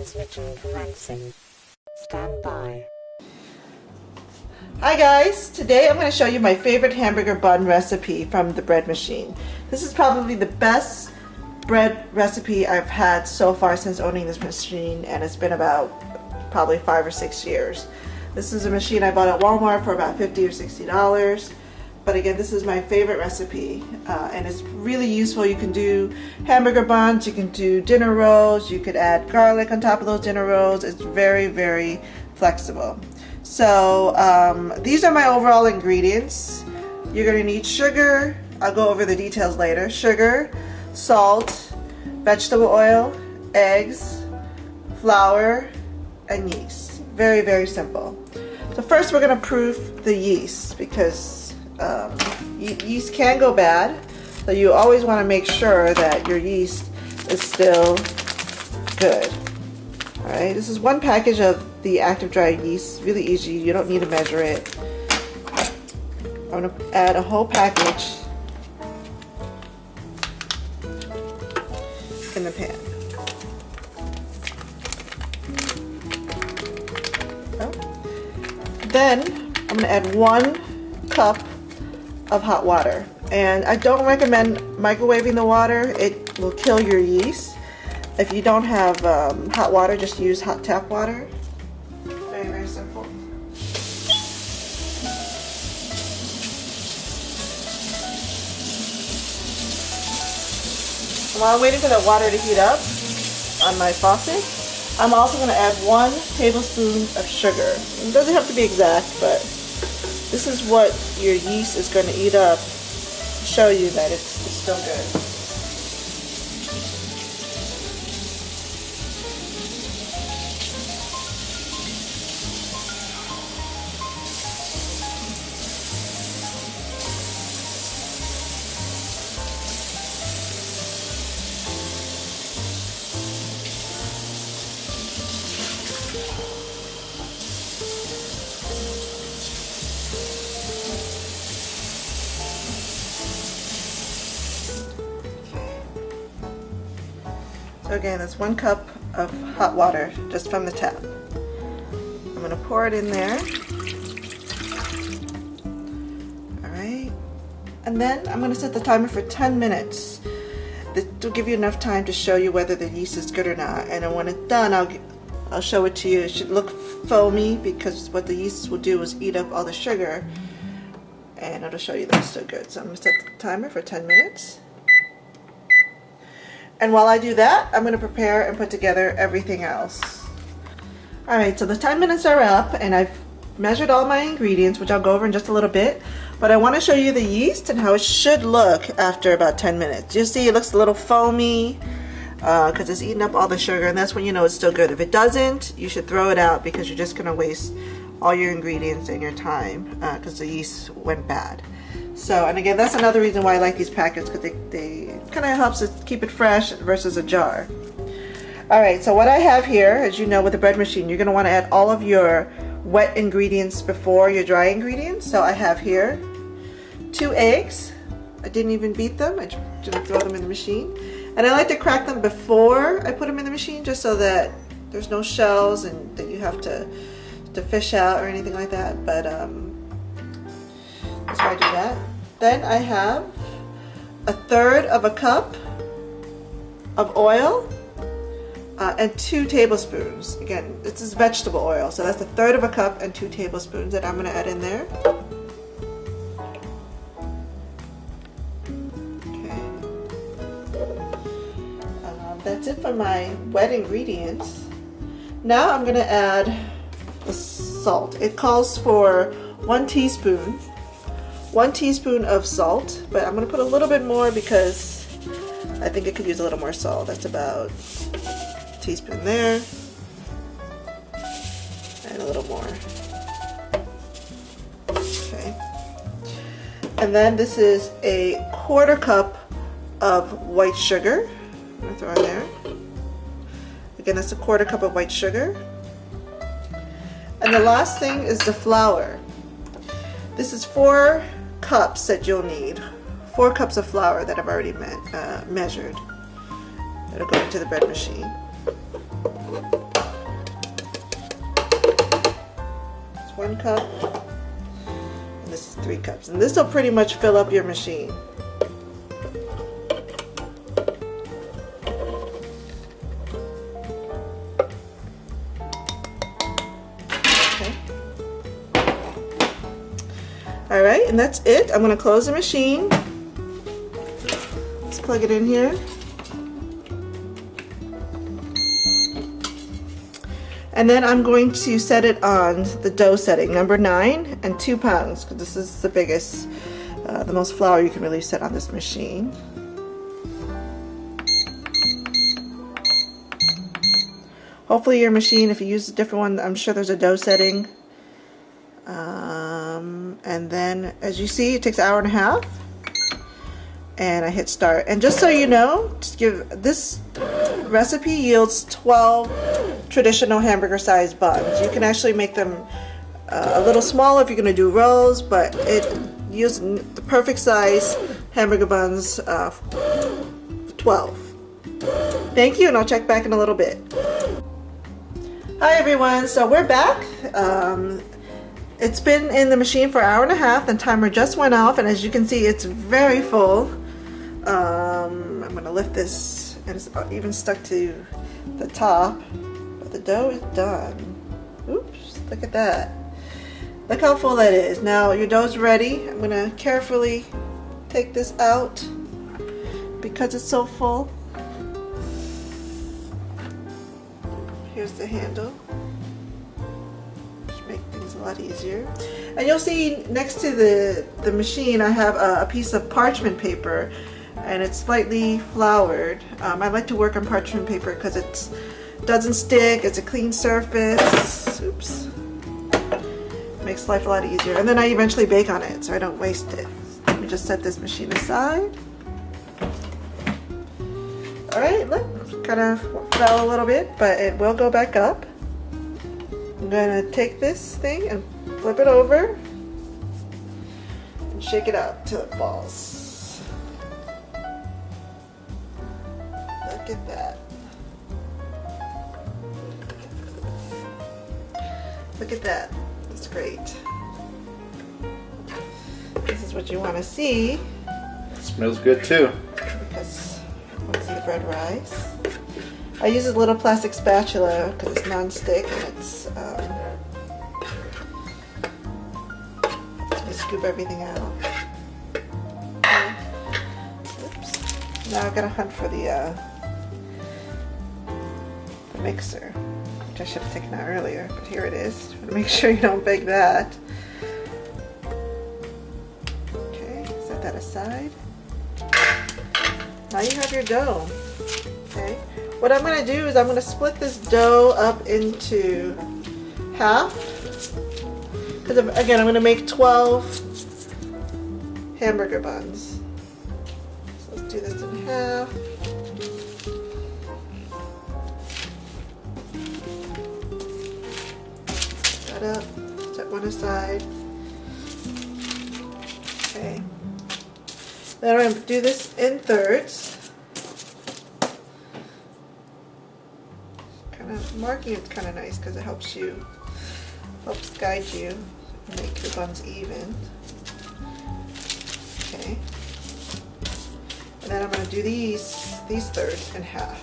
Switching commencing. Stand by. Hi guys, today I'm going to show you my favorite hamburger bun recipe from the bread machine. This is probably the best bread recipe I've had so far since owning this machine, and it's been about probably 5 or 6 years. This is a machine I bought at Walmart for about $50 or $60. But again, this is my favorite recipe, and it's really useful. You can do hamburger buns, you can do dinner rolls, you could add garlic on top of those dinner rolls. It's very, very flexible. So these are my overall ingredients. You're going to need sugar. I'll go over the details later. Sugar, salt, vegetable oil, eggs, flour, and yeast. Very, very simple. So first we're going to proof the yeast, because yeast can go bad, so you always want to make sure that your yeast is still good. Alright, this is one package of the active dry yeast. Really easy, you don't need to measure it. I'm going to add a whole package in the pan. Then I'm going to add 1 cup of hot water, and I don't recommend microwaving the water. It will kill your yeast. If you don't have hot water, just use hot tap water. Very, very simple. While I'm waiting for the water to heat up on my faucet, I'm also going to add 1 tablespoon of sugar. It doesn't have to be exact, but this is what your yeast is going to eat up to show you that it's still good. So again, that's 1 cup of hot water just from the tap. I'm going to pour it in there. Alright. And then I'm going to set the timer for 10 minutes. This will give you enough time to show you whether the yeast is good or not. And then when it's done, I'll show it to you. It should look foamy, because what the yeast will do is eat up all the sugar, and it'll show you that it's still good. So I'm going to set the timer for 10 minutes. And while I do that, I'm going to prepare and put together everything else. Alright, so the 10 minutes are up, and I've measured all my ingredients, which I'll go over in just a little bit. But I want to show you the yeast and how it should look after about 10 minutes. You'll see it looks a little foamy because it's eating up all the sugar, and that's when you know it's still good. If it doesn't, you should throw it out, because you're just going to waste all your ingredients and your time because the yeast went bad. So, and again, that's another reason why I like these packets, because they kind of helps us keep it fresh versus a jar. Alright, so what I have here, as you know, with the bread machine, you're going to want to add all of your wet ingredients before your dry ingredients. So I have here 2 eggs. I didn't even beat them, I just throw them in the machine. And I like to crack them before I put them in the machine, just so that there's no shells and that you have to fish out or anything like that. But that's why I do that. Then I have 1/3 of a cup of oil and 2 tablespoons. Again, this is vegetable oil, so that's 1/3 of a cup and 2 tablespoons that I'm going to add in there. Okay. That's it for my wet ingredients. Now I'm going to add the salt. It calls for 1 teaspoon. 1 teaspoon of salt, but I'm going to put a little bit more because I think it could use a little more salt. That's about a teaspoon there, and a little more. Okay. And then this is a 1/4 cup of white sugar. I'm going to throw in there. Again, that's a 1/4 cup of white sugar. And the last thing is the flour. This is 4 cups that you'll need. 4 cups of flour that I've already measured. That'll go into the bread machine. 1 cup, and this is 3 cups. And this will pretty much fill up your machine. Okay. Alright, and that's it. I'm going to close the machine. Let's plug it in here. And then I'm going to set it on the dough setting, number 9 and 2 pounds, because this is the biggest, the most flour you can really set on this machine. Hopefully your machine, if you use a different one, I'm sure there's a dough setting. And then, as you see, it takes an hour and a half. And I hit start. And just so you know, this recipe yields 12 traditional hamburger sized buns. You can actually make them a little smaller if you're going to do rolls, but it uses the perfect size hamburger buns, 12. Thank you, and I'll check back in a little bit. Hi everyone, so we're back. It's been in the machine for an hour and a half. The timer just went off, and as you can see, it's very full. I'm going to lift this, and it's even stuck to the top, but the dough is done. Oops, look at that. Look how full that is. Now your dough's ready. I'm going to carefully take this out because it's so full. Here's the handle. Make things a lot easier. And you'll see next to the machine I have a piece of parchment paper, and it's slightly floured. I like to work on parchment paper because it doesn't stick, it's a clean surface. Oops. Makes life a lot easier. And then I eventually bake on it so I don't waste it. Let me just set this machine aside. Alright, look, kind of fell a little bit, but it will go back up. I'm going to take this thing and flip it over and shake it out till it falls. Look at that. Look at that. That's great. This is what you want to see. Smells good too. Because I want to see the bread rise. I use a little plastic spatula because it's non-stick, and it's let me scoop everything out. Okay. Oops. Now I've got to hunt for the mixer, which I should have taken out earlier, but here it is. Make sure you don't bake that. Okay, set that aside. Now you have your dough. Okay. What I'm going to do is I'm going to split this dough up into half. Because again, I'm going to make 12 hamburger buns. So let's do this in half. Set that up. Set one aside. Okay. Then I'm going to do this in thirds. Marking it's kind of nice because it helps guide you, make your buns even. Okay, and then I'm going to do these thirds in half.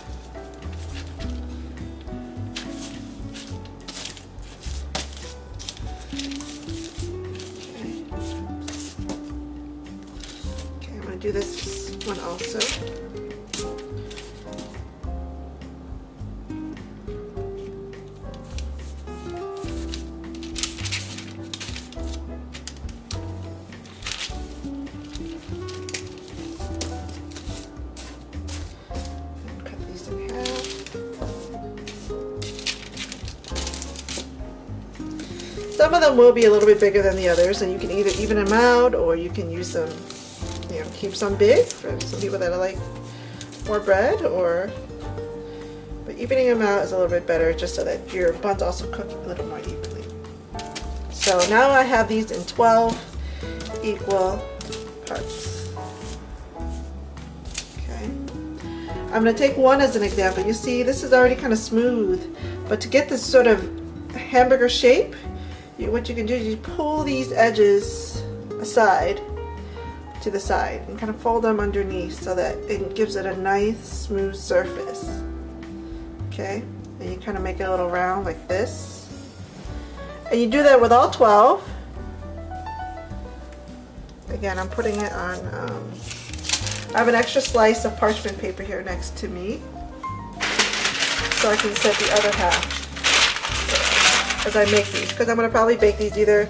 Okay, I'm going to do this one also. Some of them will be a little bit bigger than the others, and you can either even them out, or you can use them, keep some big for some people that like more bread, but evening them out is a little bit better just so that your buns also cook a little more evenly. So now I have these in 12 equal parts. Okay. I'm going to take one as an example. You see this is already kind of smooth, but to get this sort of hamburger shape, what you can do is you pull these edges aside to the side and kind of fold them underneath so that it gives it a nice smooth surface. Okay, and you kind of make it a little round like this, and you do that with all 12. Again, I'm putting it on, I have an extra slice of parchment paper here next to me so I can set the other half as I make these, because I'm going to probably bake these either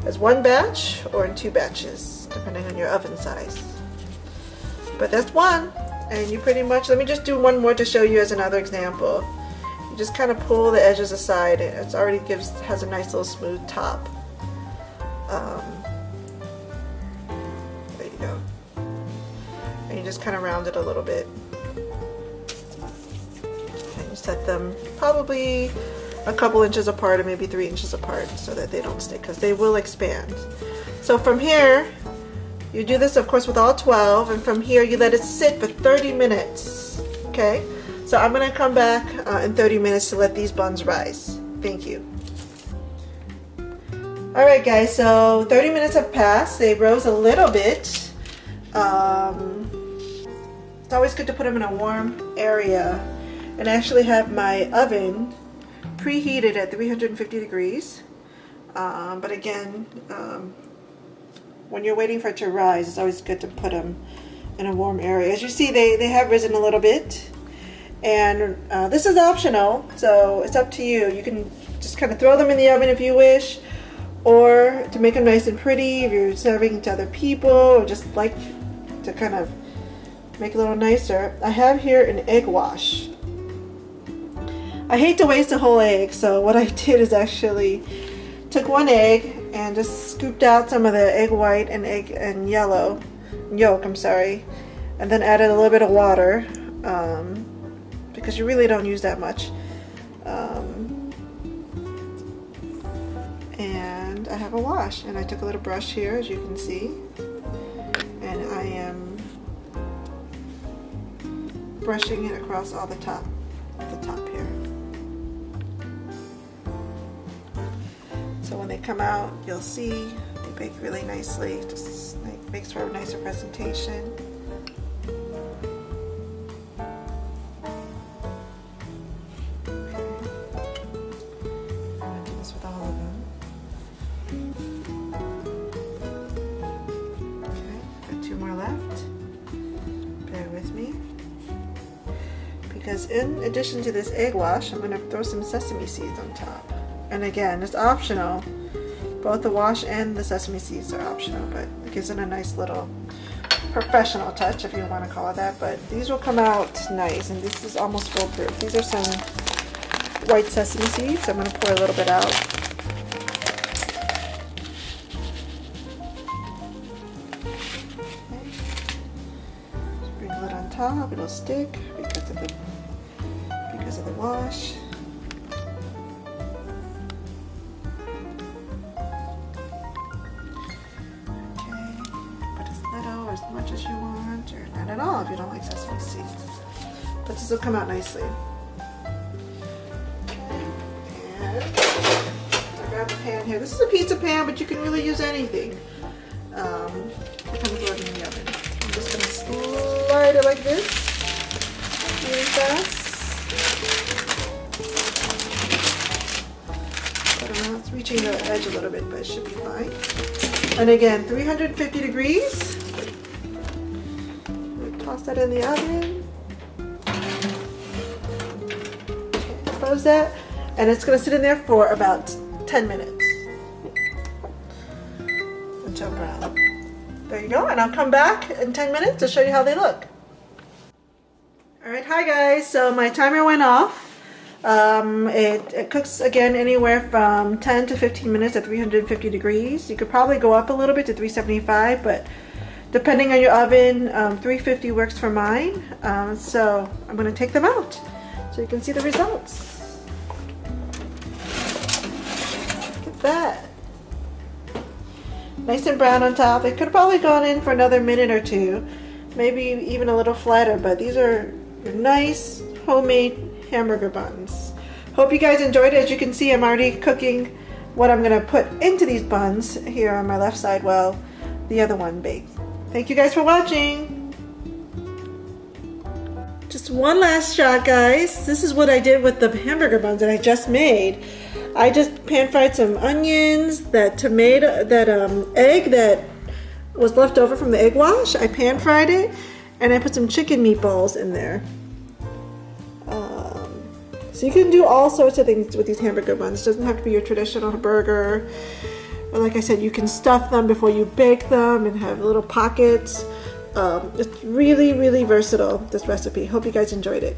as one batch or in 2 batches, depending on your oven size. But that's one, and you pretty much, let me just do one more to show you as another example. You just kind of pull the edges aside, and it's already has a nice little smooth top. There you go. And you just kind of round it a little bit. And you set them probably a couple inches apart, or maybe 3 inches apart, so that they don't stick, because they will expand. So from here, you do this of course with all 12, and from here you let it sit for 30 minutes. Okay, so I'm going to come back in 30 minutes to let these buns rise. Thank you. Alright guys, so 30 minutes have passed. They rose a little bit. It's always good to put them in a warm area, and I actually have my oven preheated at 350 degrees. But again, when you're waiting for it to rise, it's always good to put them in a warm area. As you see, they have risen a little bit, and this is optional, so it's up to you. You can just kind of throw them in the oven if you wish, or to make them nice and pretty if you're serving to other people, or just like to kind of make it a little nicer. I have here an egg wash. I hate to waste a whole egg, so what I did is actually took 1 egg and just scooped out some of the egg white and yolk, I'm sorry, and then added a little bit of water, because you really don't use that much. And I have a wash, and I took a little brush here, as you can see, and I am brushing it across all the top here. So when they come out, you'll see they bake really nicely. Just makes for a nicer presentation. Okay. I'm going to do this with all of them. Okay, got 2 more left. Bear with me. Because in addition to this egg wash, I'm going to throw some sesame seeds on top. And again, it's optional. Both the wash and the sesame seeds are optional, but it gives it a nice little professional touch, if you want to call it that. But these will come out nice, and this is almost foolproof. These are some white sesame seeds. I'm going to pour a little bit out. Okay. Sprinkle it on top. It'll stick because of the wash. As much as you want, or not at all if you don't like sesame seeds. But this will come out nicely. Okay. And I grabbed a pan here. This is a pizza pan, but you can really use anything. It comes right in the oven. I'm just going to slide it like this, really fast. I don't know, it's reaching the edge a little bit, but it should be fine. And again, 350 degrees. Toss that in the oven. Okay, close that, and it's going to sit in there for about 10 minutes until brown. There you go, and I'll come back in 10 minutes to show you how they look. Alright, hi guys, so my timer went off. It cooks again anywhere from 10 to 15 minutes at 350 degrees. You could probably go up a little bit to 375, but depending on your oven, 350 works for mine. So I'm going to take them out so you can see the results. Look at that. Nice and brown on top. They could have probably gone in for another minute or 2, maybe even a little flatter, but these are nice homemade hamburger buns. Hope you guys enjoyed it. As you can see, I'm already cooking what I'm gonna put into these buns here on my left side while the other one bakes. Thank you guys for watching. Just one last shot, guys. This is what I did with the hamburger buns that I just made. I just pan fried some onions, that tomato, that egg that was left over from the egg wash. I pan fried it, and I put some chicken meatballs in there. So you can do all sorts of things with these hamburger buns. It doesn't have to be your traditional burger. But like I said, you can stuff them before you bake them and have little pockets. It's really, really versatile, this recipe. Hope you guys enjoyed it.